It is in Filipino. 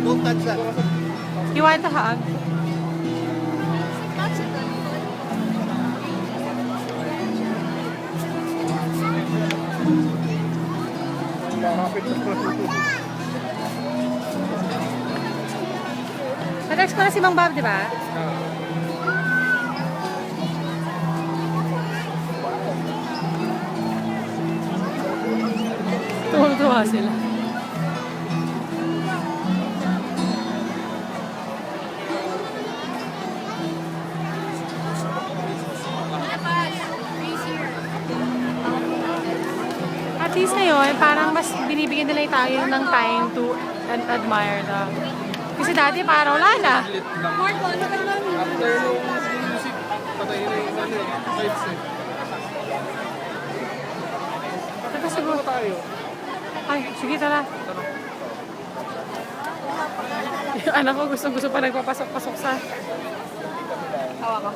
Don't touch that. You want a hug? Na-text ko na si Mang Bob, di ba? Tuwang-tuwa sila. At least ngayon, parang mas binibigyan nila tayo ng time to admire them. Kasi dati parang wala na. After yung music, patay na yung vibes eh. Tapos siguro tayo. ay, sige tala. Yung anak ko gustong-gusto pa nagpapasok-pasok sa... Hawa ka.